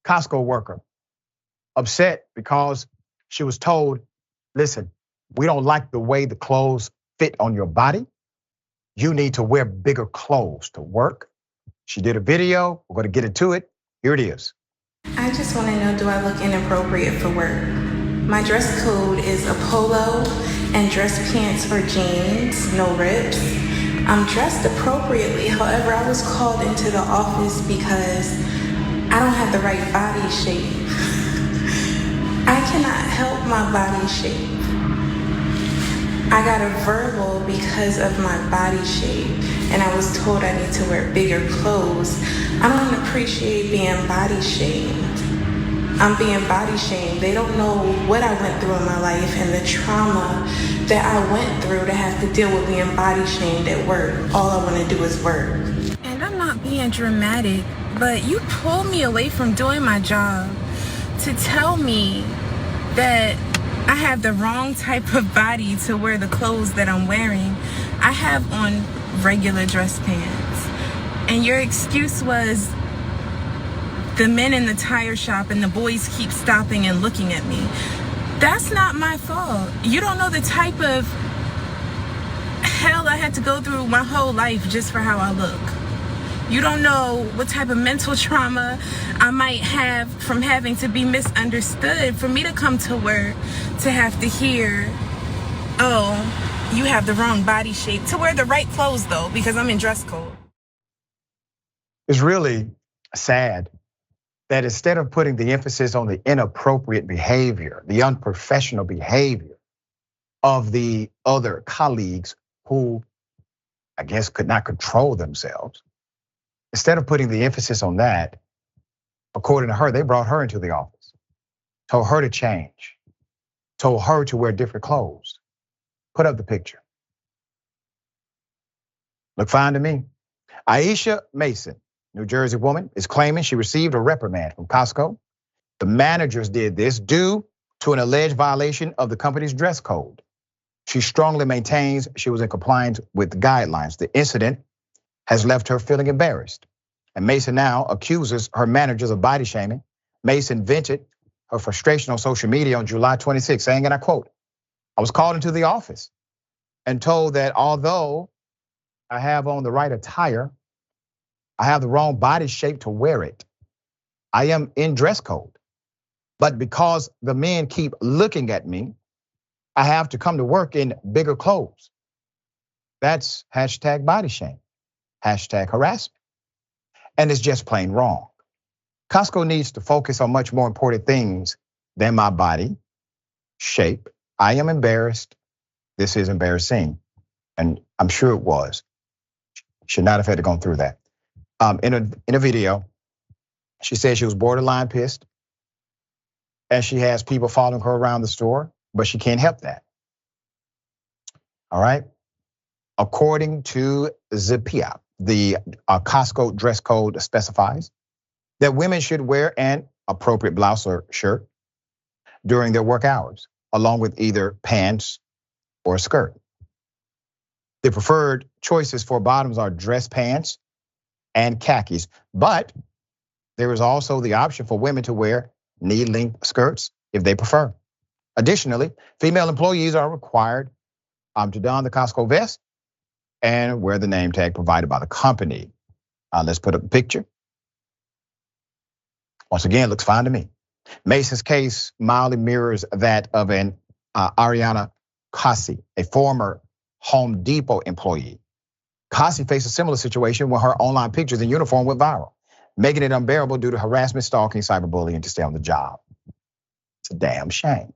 Costco worker, upset because she was told, listen, we don't like the way the clothes fit on your body. You need to wear bigger clothes to work. She did a video. We're gonna get into it. Here it is. I just want to know, do I look inappropriate for work? My dress code is a polo and dress pants or jeans, no rips. I'm dressed appropriately. However, I was called into the office because I don't have the right body shape. I cannot help my body shape. I got a verbal because of my body shape, and I was told I need to wear bigger clothes. I don't appreciate being body shamed. I'm being body shamed. They don't know what I went through in my life and the trauma that I went through to have to deal with being body shamed at work. All I want to do is work. And I'm not being dramatic, but you pulled me away from doing my job to tell me that I have the wrong type of body to wear the clothes that I'm wearing. I have on regular dress pants. And your excuse was the men in the tire shop and the boys keep stopping and looking at me. That's not my fault. You don't know the type of hell I had to go through my whole life just for how I look. You don't know what type of mental trauma I might have from having to be misunderstood. For me to come to work, to have to hear, oh, you have the wrong body shape. To wear the right clothes though, because I'm in dress code. It's really sad that instead of putting the emphasis on the inappropriate behavior, the unprofessional behavior of the other colleagues who I guess could not control themselves, instead of putting the emphasis on that, according to her, they brought her into the office, told her to change, told her to wear different clothes. Put up the picture. Look fine to me. Aisha Mason, New Jersey woman, is claiming she received a reprimand from Costco. The managers did this due to an alleged violation of the company's dress code. She strongly maintains she was in compliance with the guidelines. The incident has left her feeling embarrassed. And Mason now accuses her managers of body shaming. Mason vented her frustration on social media on July 26, saying, and I quote, I was called into the office and told that although I have on the right attire, I have the wrong body shape to wear it. I am in dress code. But because the men keep looking at me, I have to come to work in bigger clothes. That's hashtag body shame, hashtag harassment. And it's just plain wrong. Costco needs to focus on much more important things than my body shape. I am embarrassed. This is embarrassing. And I'm sure it was. Should not have had to go through that. In a video, she said she was borderline pissed. And she has people following her around the store, but she can't help that. All right. According to Zipia, the Costco dress code specifies that women should wear an appropriate blouse or shirt during their work hours, along with either pants or a skirt. The preferred choices for bottoms are dress pants and khakis, but there is also the option for women to wear knee-length skirts if they prefer. Additionally, female employees are required to don the Costco vest and wear the name tag provided by the company. Let's put up a picture. Once again, looks fine to me. Mason's case mildly mirrors that of an Ariana Kasi, a former Home Depot employee. Kasi faced a similar situation when her online pictures in uniform went viral, making it unbearable due to harassment, stalking, cyberbullying to stay on the job. It's a damn shame.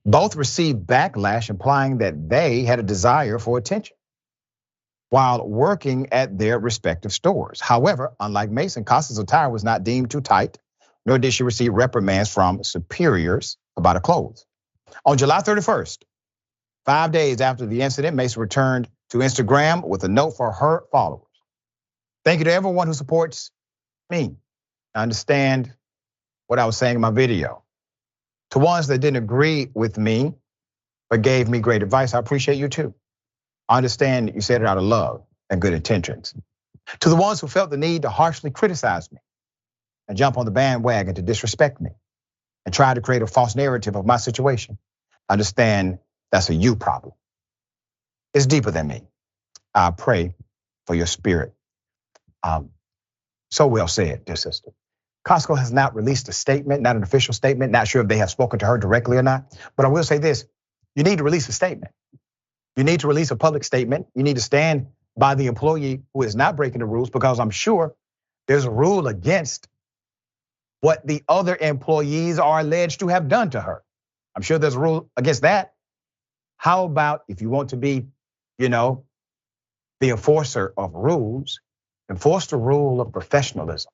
Both received backlash implying that they had a desire for attention while working at their respective stores. However, unlike Mason, Casi's attire was not deemed too tight, nor did she receive reprimands from superiors about her clothes. On July 31st, 5 days after the incident, Mason returned to Instagram with a note for her followers. Thank you to everyone who supports me. I understand what I was saying in my video. To ones that didn't agree with me, but gave me great advice, I appreciate you too. I understand that you said it out of love and good intentions. To the ones who felt the need to harshly criticize me and jump on the bandwagon to disrespect me and try to create a false narrative of my situation, understand that's a you problem. It's deeper than me. I pray for your spirit. So well said, dear sister. Costco has not released a statement, not an official statement. Not sure if they have spoken to her directly or not. But I will say this, you need to release a statement. You need to release a public statement. You need to stand by the employee who is not breaking the rules, because I'm sure there's a rule against what the other employees are alleged to have done to her. I'm sure there's a rule against that. How about if you want to be, the enforcer of rules, enforce the rule of professionalism,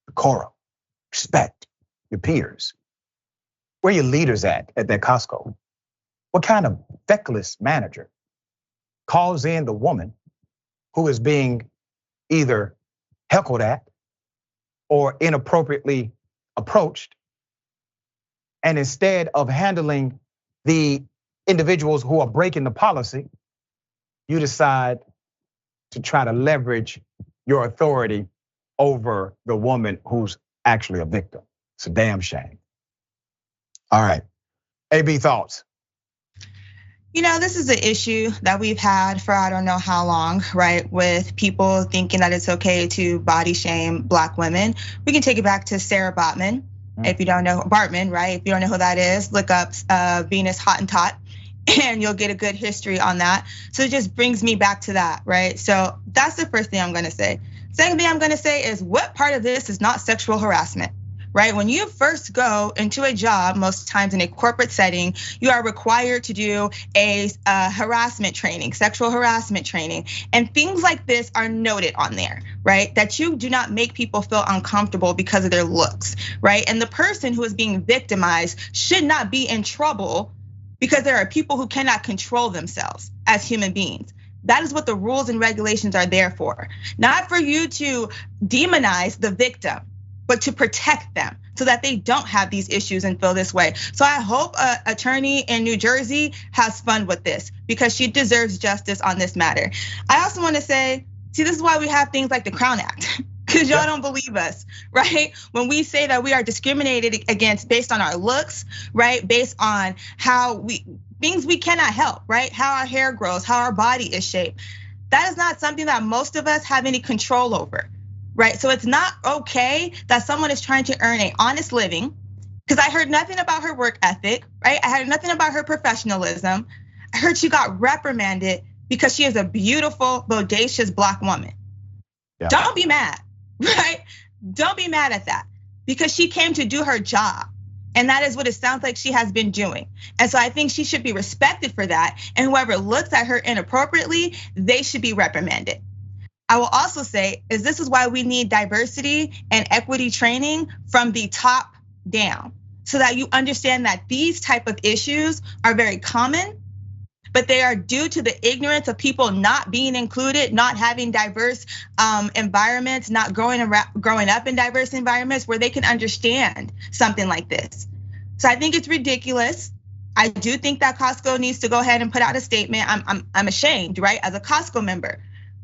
decorum, respect your peers. Where are your leaders at that Costco? What kind of feckless manager calls in the woman who is being either heckled at or inappropriately approached, and instead of handling the individuals who are breaking the policy, you decide to try to leverage your authority over the woman who's actually a victim? It's a damn shame. All right, A.B. thoughts? This is an issue that we've had for I don't know how long, right? With people thinking that it's okay to body shame Black women. We can take it back to Sarah Baartman. If you don't know Baartman, right? If you don't know who that is, look up Venus Hottentot, and you'll get a good history on that. So it just brings me back to that, right? So that's the first thing I'm gonna say. Second thing I'm gonna say is, what part of this is not sexual harassment? Right? When you first go into a job, most times in a corporate setting, you are required to do a harassment training, sexual harassment training. And things like this are noted on there, right? That you do not make people feel uncomfortable because of their looks, right? And the person who is being victimized should not be in trouble because there are people who cannot control themselves as human beings. That is what the rules and regulations are there for. Not for you to demonize the victim, but to protect them so that they don't have these issues and feel this way. So I hope an attorney in New Jersey has fun with this, because she deserves justice on this matter. I also wanna say, see, this is why we have things like the Crown Act, because y'all don't believe us, right? When we say that we are discriminated against based on our looks, right? Based on things we cannot help, right? How our hair grows, how our body is shaped. That is not something that most of us have any control over. Right, so it's not okay that someone is trying to earn an honest living, because I heard nothing about her work ethic, right? I heard nothing about her professionalism. I heard she got reprimanded because she is a beautiful, bodacious Black woman. Yeah. Don't be mad, right? Don't be mad at that, because she came to do her job. And that is what it sounds like she has been doing. And so I think she should be respected for that. And whoever looks at her inappropriately, they should be reprimanded. I will also say is this is why we need diversity and equity training from the top down, so that you understand that these type of issues are very common, but they are due to the ignorance of people not being included, not having diverse environments, not growing up in diverse environments where they can understand something like this. So I think it's ridiculous. I do think that Costco needs to go ahead and put out a statement. I'm ashamed, right? As a Costco member,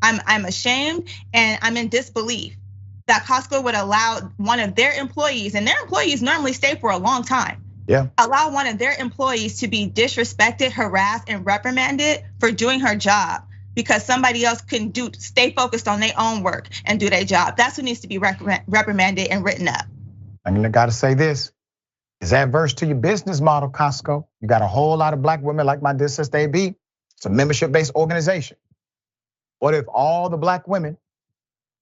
I'm ashamed and I'm in disbelief that Costco would allow one of their employees, and their employees normally stay for a long time. Yeah. Allow one of their employees to be disrespected, harassed, and reprimanded for doing her job because somebody else couldn't stay focused on their own work and do their job. That's who needs to be reprimanded and written up. I gotta say this. It's adverse to your business model, Costco. You got a whole lot of Black women like my dear sister A.B. It's a membership-based organization. What if all the Black women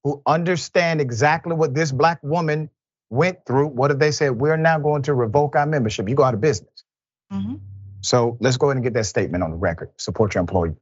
who understand exactly what this Black woman went through, what if they said, we're now going to revoke our membership? You go out of business. So let's go ahead and get that statement on the record. Support your employee.